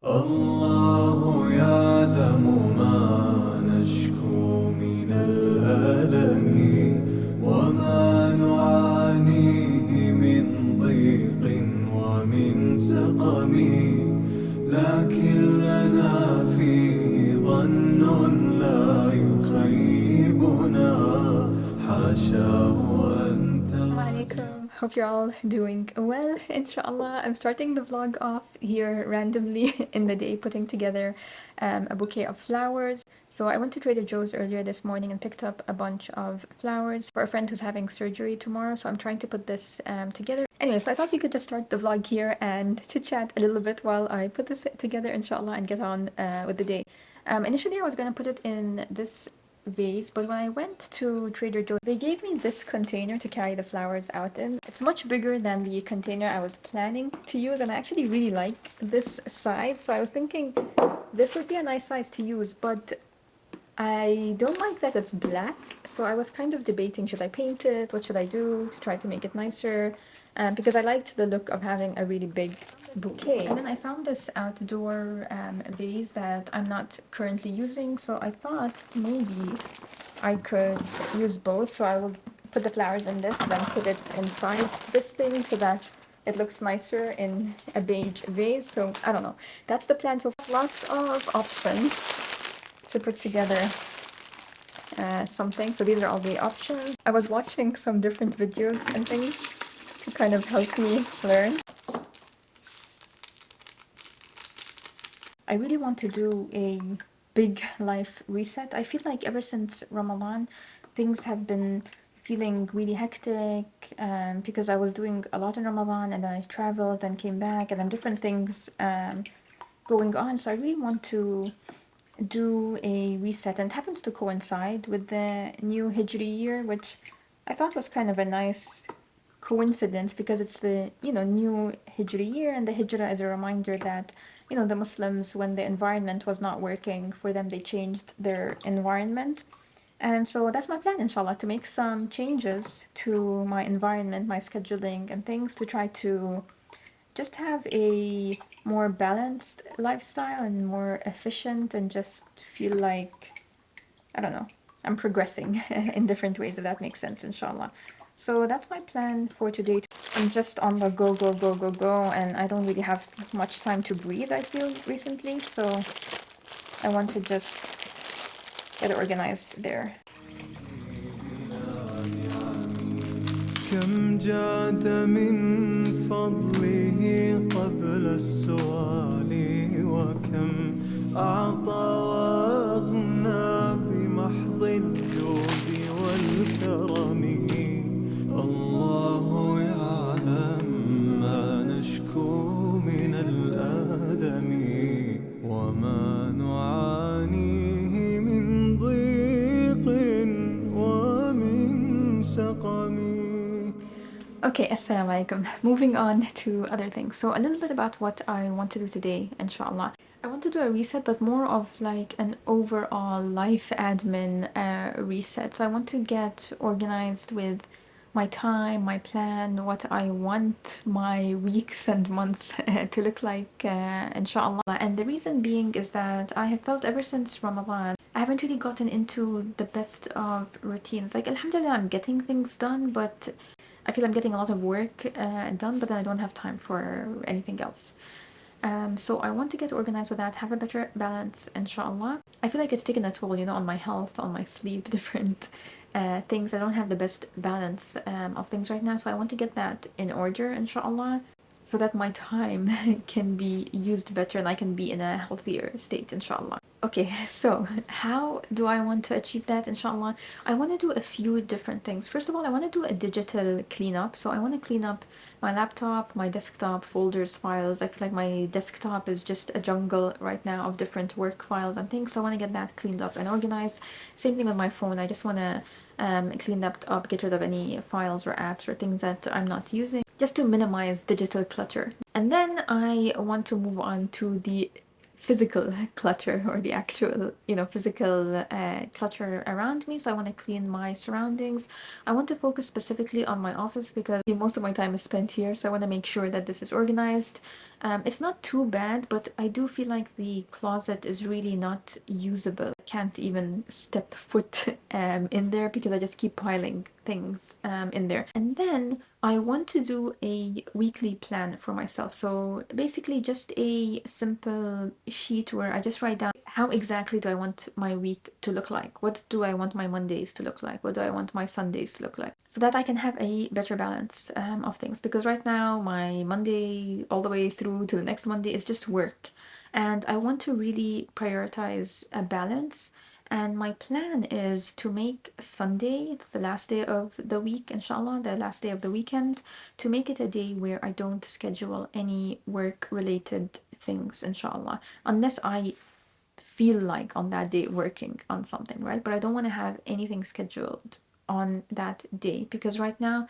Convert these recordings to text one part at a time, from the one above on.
الله يعلم ما نشكو من الألم وما نعانيه من ضيق ومن سقم لكن لنا فيه ظن لا يخيبنا حاشاه أن Assalamu Alaikum. Hope you're all doing well, inshallah. I'm starting the vlog off here randomly in the day, putting together a bouquet of flowers. So I went to Trader Joe's earlier this morning and picked up a bunch of flowers for a friend who's having surgery tomorrow. So I'm trying to put this together. Anyway, so I thought we could just start the vlog here and chit-chat a little bit while I put this together, inshallah, and get on with the day. Initially, I was going to put it in this vase, but when I went to Trader Joe's, they gave me this container to carry the flowers out in. It's much bigger than the container I was planning to use, and I actually really like this size, so I was thinking this would be a nice size to use, but I don't like that it's black, so I was kind of debating, should I paint it? What should I do to try to make it nicer? Because I liked the look of having a really big bouquet. And then I found this outdoor vase that I'm not currently using, so I thought maybe I could use both. So I will put the flowers in this and then put it inside this thing so that it looks nicer in a beige vase. So I don't know. That's the plan. So lots of options to put together something. So these are all the options. I was watching some different videos and things to kind of help me learn. I really want to do a big life reset. I feel like ever since Ramadan, things have been feeling really hectic because I was doing a lot in Ramadan and then I traveled and came back and then different things going on. So I really want to do a reset, and it happens to coincide with the new Hijri year, which I thought was kind of a nice coincidence because it's the new Hijri year, and the Hijra is a reminder that the Muslims, when the environment was not working for them, they changed their environment. And so that's my plan, inshallah, to make some changes to my environment, my scheduling and things, to try to just have a more balanced lifestyle and more efficient, and just feel like, I don't know, I'm progressing in different ways, if that makes sense, inshallah. So that's my plan for today. I'm just on the go, go, go, go, go, and I don't really have much time to breathe, I feel, recently. So I want to just get organized there. كم جاد من فضله قبل السؤال وكم أعطى وأغنى بمحض الجود والكرم الله يعلم ما نشكو من الألم وما نعانيه من ضيق ومن سقم. Okay, As-salamu Aleikum. Moving on to other things. So a little bit about what I want to do today, inshallah. I want to do a reset, but more of like an overall life admin reset. So I want to get organized with my time, my plan, what I want my weeks and months to look like, inshallah. And the reason being is that I have felt ever since Ramadan, I haven't really gotten into the best of routines. Like, alhamdulillah, I'm getting things done, but I feel I'm getting a lot of work done, but then I don't have time for anything else. So I want to get organized with that, have a better balance, inshallah. I feel like it's taken a toll, on my health, on my sleep, different things. I don't have the best balance of things right now, so I want to get that in order, inshallah, so that my time can be used better and I can be in a healthier state, inshallah. Okay, so how do I want to achieve that, inshallah? I want to do a few different things. First of all, I want to do a digital cleanup. So I want to clean up my laptop, my desktop, folders, files. I feel like my desktop is just a jungle right now of different work files and things. So I want to get that cleaned up and organized. Same thing with my phone. I just want to clean that up, get rid of any files or apps or things that I'm not using, just to minimize digital clutter. And then I want to move on to the physical clutter, or the actual, physical clutter around me. So I want to clean my surroundings. I want to focus specifically on my office because most of my time is spent here. So I want to make sure that this is organized. It's not too bad, but I do feel like the closet is really not usable. I can't even step foot in there because I just keep piling things in there. And then I want to do a weekly plan for myself. So basically just a simple sheet where I just write down how exactly do I want my week to look like? What do I want my Mondays to look like? What do I want my Sundays to look like? So that I can have a better balance of things. Because right now my Monday all the way through to the next Monday is just work. And I want to really prioritize a balance. And my plan is to make Sunday, the last day of the week, inshallah, the last day of the weekend, to make it a day where I don't schedule any work-related things, inshallah. Unless I feel like on that day working on something, right? But I don't want to have anything scheduled on that day because right now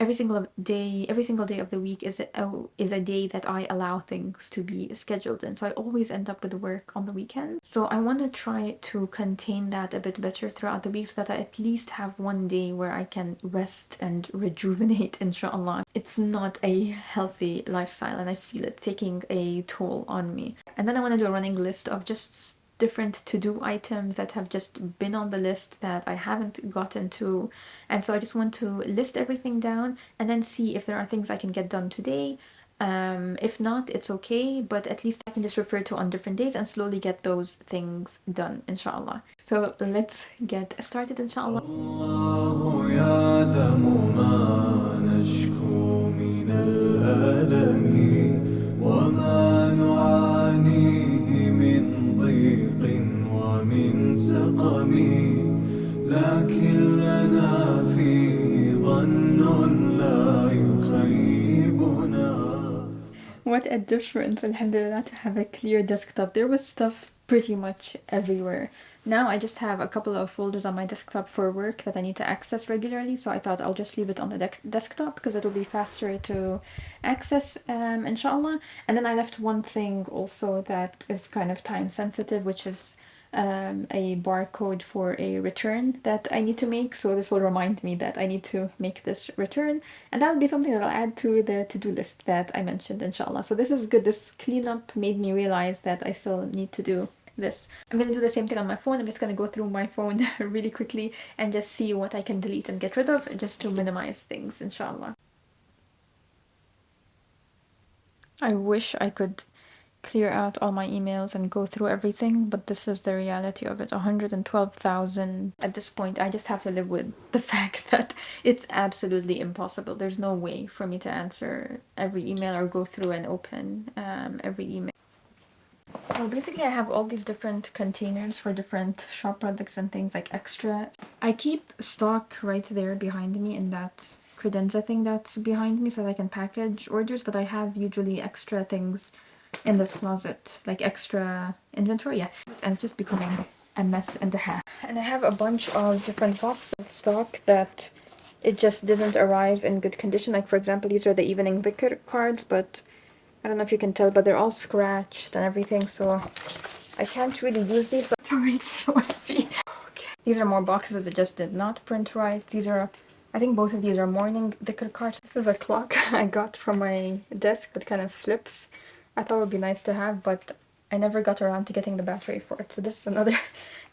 every single day of the week is a day that I allow things to be scheduled in. So I always end up with work on the weekend. So I want to try to contain that a bit better throughout the week so that I at least have one day where I can rest and rejuvenate, inshallah. It's not a healthy lifestyle and I feel it taking a toll on me. And then I want to do a running list of just different to-do items that have just been on the list that I haven't gotten to, and so I just want to list everything down and then see if there are things I can get done today. If not, it's okay, but at least I can just refer to on different days and slowly get those things done, inshallah. So let's get started, inshallah. الله يعلم ما نشكو من الألم وما نعانيه من ضيق ومن سقم لكن لنا فيه ظن لا يخيبنا. What a difference, alhamdulillah, to have a clear desktop. There was stuff pretty much everywhere. Now I just have a couple of folders on my desktop for work that I need to access regularly, so I thought I'll just leave it on the desktop because it'll be faster to access, inshallah. And then I left one thing also that is kind of time sensitive, which is a barcode for a return that I need to make. So this will remind me that I need to make this return, and that'll be something that I'll add to the to-do list that I mentioned, inshallah. So this is good. This cleanup made me realize that I still need to do this. I'm gonna do the same thing on my phone. I'm just gonna go through my phone really quickly and just see what I can delete and get rid of just to minimize things, inshallah. I wish I could clear out all my emails and go through everything, but this is the reality of it. 112,000 at this point. I just have to live with the fact that it's absolutely impossible. There's no way for me to answer every email or go through and open every email. So basically I have all these different containers for different shop products and things like extra. I keep stock right there behind me in that credenza thing that's behind me so that I can package orders, but I have usually extra things in this closet, like extra inventory, yeah, and it's just becoming a mess and a half. And I have a bunch of different boxes of stock that it just didn't arrive in good condition. Like for example, these are the evening dhikr cards, but I don't know if you can tell, but they're all scratched and everything, so I can't really use these. It's so heavy. Okay. These are more boxes that just did not print right. These are, I think both of these are morning dhikr cards. This is a clock I got from my desk that kind of flips. I thought it would be nice to have, but I never got around to getting the battery for it. So this is another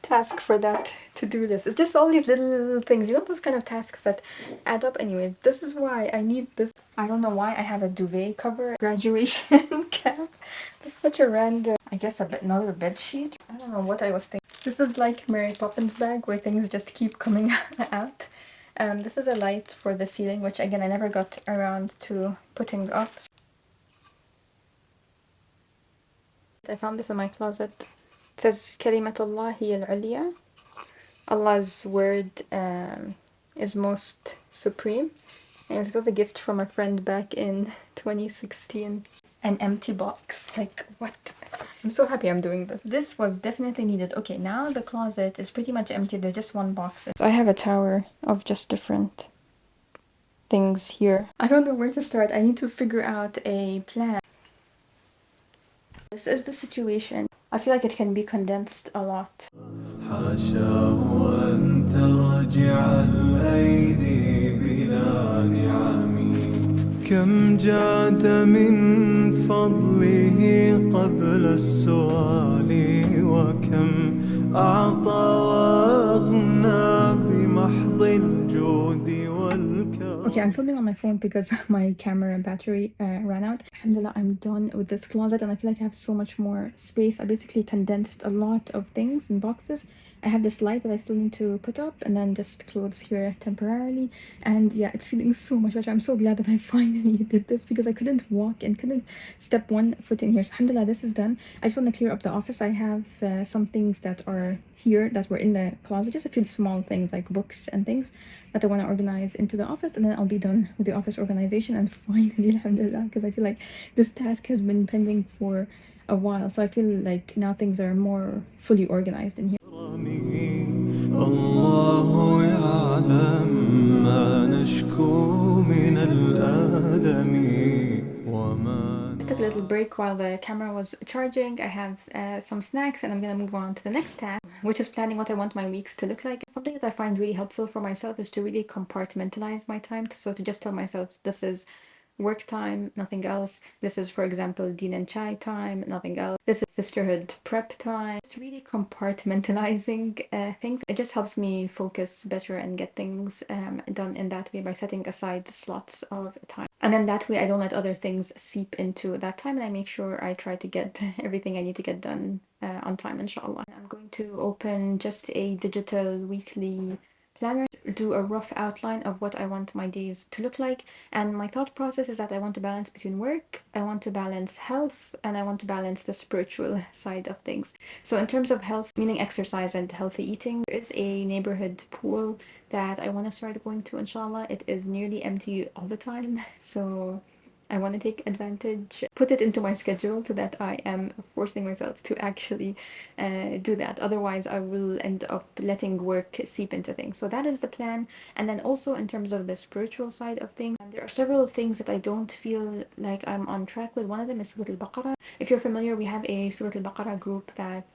task for that to-do list. It's just all these little things, you know, those kind of tasks that add up. Anyways, this is why I need this. I don't know why I have a duvet cover graduation cap. This is such a random, I guess another bed sheet. I don't know what I was thinking. This is like Mary Poppins bag where things just keep coming out. This is a light for the ceiling, which again I never got around to putting up. I found this in my closet. It says Kalimatullah hiya al-ulya. Allah's word is most supreme. And it was a gift from a friend back in 2016. An empty box. Like, what? I'm so happy I'm doing this. This was definitely needed. Okay, now the closet is pretty much empty. There's just one box. So I have a tower of just different things here. I don't know where to start. I need to figure out a plan. This is the situation. I feel like it can be condensed a lot. حاشاه أن ترجع الأيدي بلا نعم كم جاد من فضله قبل السؤال وكم أعطى وأغنى بمحض الجود والكرم. Okay, I'm filming on my phone because my camera battery ran out. Alhamdulillah, I'm done with this closet and I feel like I have so much more space. I basically condensed a lot of things in boxes. I have this light that I still need to put up and then just clothes here temporarily. And yeah, it's feeling so much better. I'm so glad that I finally did this because I couldn't walk and couldn't step one foot in here. So alhamdulillah, this is done. I just want to clear up the office. I have some things that are here that were in the closet, just a few small things like books and things that I want to organize into the office, and then I'll be done with the office organization. And finally, alhamdulillah, because I feel like this task has been pending for a while, so I feel like now things are more fully organized in here. الله يعلم ما نشكو من الألم وما Just took a little break while the camera was charging. I have some snacks and I'm gonna move on to the next tab, which is planning what I want my weeks to look like. Something that I find really helpful for myself is to really compartmentalize my time. So to just tell myself this is work time, nothing else. This is, for example, Deen and Chai time, nothing else. This is sisterhood prep time. It's really compartmentalizing things. It just helps me focus better and get things done in that way by setting aside slots of time. And then that way I don't let other things seep into that time and I make sure I try to get everything I need to get done on time, inshallah. I'm going to open just a digital weekly planner, do a rough outline of what I want my days to look like. And my thought process is that I want to balance between work, I want to balance health, and I want to balance the spiritual side of things. So in terms of health, meaning exercise and healthy eating, there is a neighborhood pool that I want to start going to, inshallah. It is nearly empty all the time, so I want to take advantage, put it into my schedule so that I am forcing myself to actually do that. Otherwise, I will end up letting work seep into things. So that is the plan. And then also in terms of the spiritual side of things, there are several things that I don't feel like I'm on track with. One of them is Surah Al-Baqarah. If you're familiar, we have a Surah Al-Baqarah group that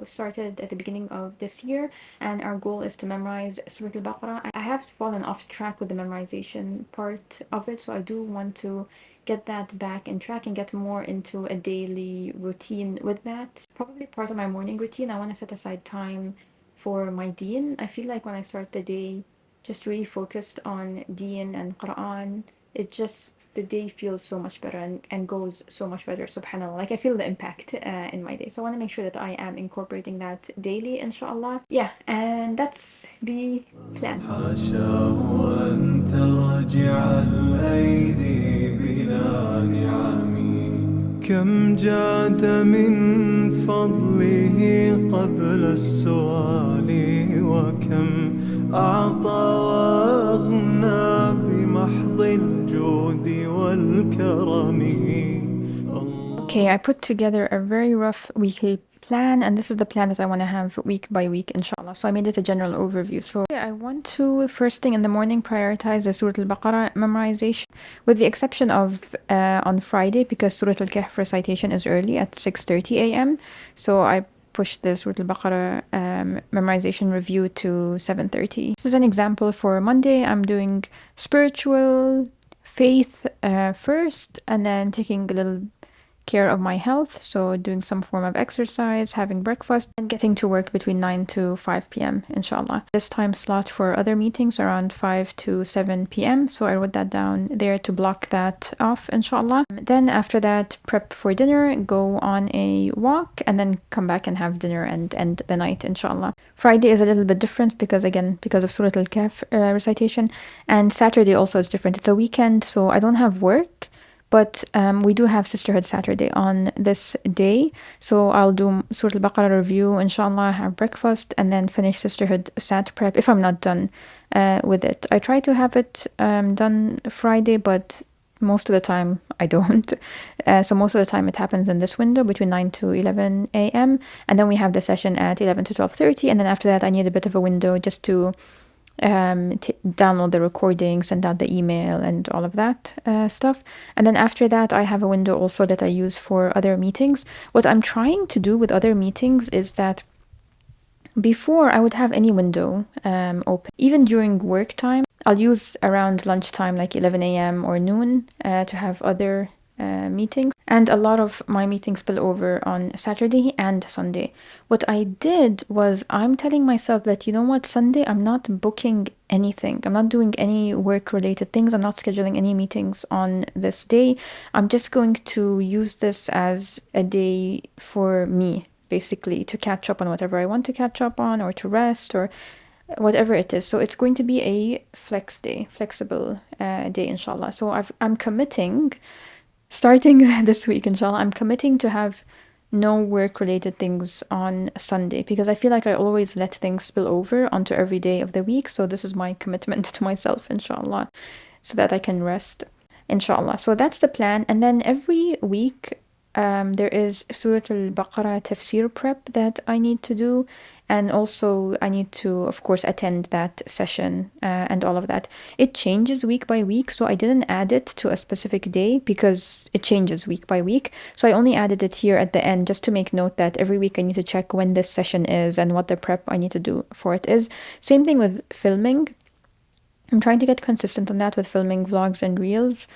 started at the beginning of this year, and our goal is to memorize Surah Al-Baqarah. I have fallen off track with the memorization part of it, so I do want to get that back in track and get more into a daily routine with that. Probably part of my morning routine, I want to set aside time for my deen. I feel like when I start the day just really focused on deen and Quran, it just, the day feels so much better and goes so much better, subhanAllah. Like I feel the impact in my day. So I want to make sure that I am incorporating that daily, inshallah. Yeah, and that's the plan. حاشاه أن ترجع الأيدي بلا نعم كم جاد من فضله قبل السؤال وكم أعطى وأغنى بمحض الجود والكرم. Okay, I put together a very rough weekly plan, and this is the plan that I want to have week by week, inshallah. So I made it a general overview. So I want to, first thing in the morning, prioritize the Surah Al-Baqarah memorization, with the exception of on Friday, because Surah Al-Kahf recitation is early at 6:30 a.m. So I pushed the Surah Al-Baqarah memorization review to 7:30. This is an example. For Monday, I'm doing spiritual, faith first, and then taking a little care of my health, so doing some form of exercise, having breakfast, and getting to work between 9 to 5 p.m. inshallah. This time slot for other meetings around 5 to 7 p.m. So I wrote that down there to block that off, inshallah. Then after that, prep for dinner, go on a walk, and then come back and have dinner and end the night, inshallah. Friday is a little bit different because of Surah Al-Kahf recitation, and Saturday also is different. It's a weekend, so I don't have work, but we do have Sisterhood Saturday on this day. So I'll do Surah Al-Baqarah review, inshallah, have breakfast, and then finish Sisterhood Sat prep if I'm not done with it. I try to have it done Friday, but most of the time I don't. So most of the time it happens in this window between 9 to 11 a.m. And then we have the session at 11 to 12:30. And then after that I need a bit of a window just to download the recording, send out the email, and all of that stuff. And then after that, I have a window also that I use for other meetings. What I'm trying to do with other meetings is that before I would have any window open, even during work time. I'll use around lunchtime, like 11 a.m. or noon, to have other meetings. And a lot of my meetings spill over on Saturday and Sunday. What I did was I'm telling myself that, you know what, Sunday, I'm not booking anything. I'm not doing any work related things. I'm not scheduling any meetings on this day. I'm just going to use this as a day for me, basically, to catch up on whatever I want to catch up on, or to rest, or whatever it is. So it's going to be a flexible day, inshallah. So I'm committing, starting this week, inshallah, I'm committing to have no work related things on Sunday, because I feel like I always let things spill over onto every day of the week. So this is my commitment to myself, inshallah, so that I can rest, inshallah. So that's the plan. And then every week, there is Surah Al-Baqarah tafsir prep that I need to do. And also I need to, of course, attend that session and all of that. It changes week by week, so I didn't add it to a specific day because it changes week by week. So I only added it here at the end just to make note that every week I need to check when this session is and what the prep I need to do for it is. Same thing with filming. I'm trying to get consistent on that with filming vlogs and reels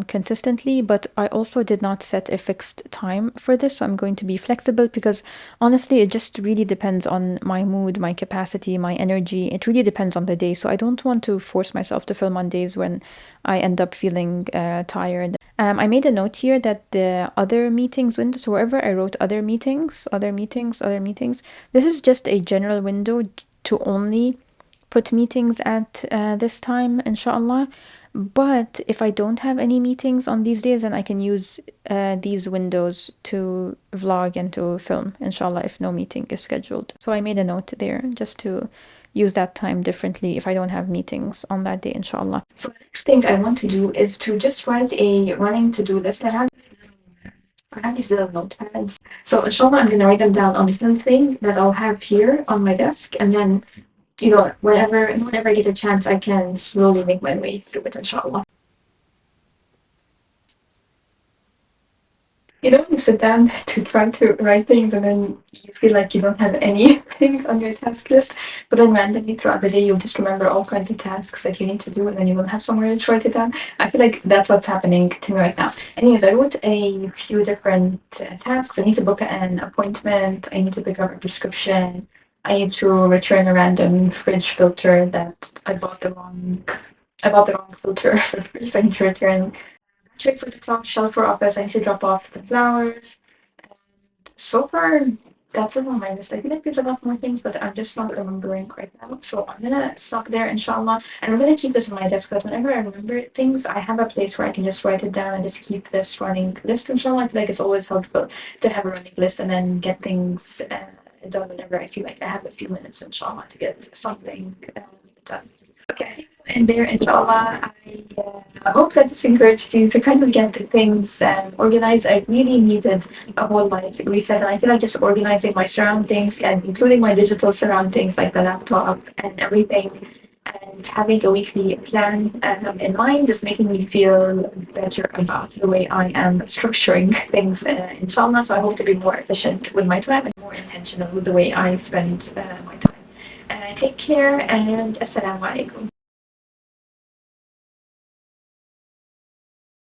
consistently, but I also did not set a fixed time for this, so I'm going to be flexible, because honestly it just really depends on my mood, my capacity, my energy. It really depends on the day, so I don't want to force myself to film on days when I end up feeling tired. I made a note here that the other meetings window, so wherever I wrote other meetings, this is just a general window to only put meetings at this time, inshallah. But if I don't have any meetings on these days, then I can use these windows to vlog and to film, inshallah, if no meeting is scheduled. So I made a note there just to use that time differently if I don't have meetings on that day, inshallah. So the next thing I want to do is to just write a running to-do list. I have these little notepads. So inshallah, I'm going to write them down on this little thing that I'll have here on my desk, and then whenever I get a chance, I can slowly make my way through it, inshallah. When you sit down to try to write things and then you feel like you don't have anything on your task list, but then randomly throughout the day you'll just remember all kinds of tasks that you need to do, and then you will have somewhere to write it down. I feel like that's what's happening to me right now. Anyways, I wrote a few different tasks. I need to book an appointment. I need to pick up a prescription. I need to return a random fridge filter that I bought the wrong filter for the fridge. I need to return trick for the top shelf for office. I need to drop off the flowers. And so far, that's it on my list. I feel like there's a lot more things, but I'm just not remembering right now. So I'm gonna stop there, inshallah. And I'm gonna keep this on my desk, because whenever I remember things, I have a place where I can just write it down and just keep this running list, inshallah. I feel like it's always helpful to have a running list and then get things done whenever I feel like I have a few minutes, inshallah, to get something done. Okay, and there, inshallah, I hope that this encouraged you to kind of get things organized. I really needed a whole life reset, and I feel like just organizing my surroundings and including my digital surroundings like the laptop and everything, and having a weekly plan in mind is making me feel better about the way I am structuring things, inshallah. So I hope to be more efficient with my time and more intentional with the way I spend my time. Take care, and As-salamu Aleikum.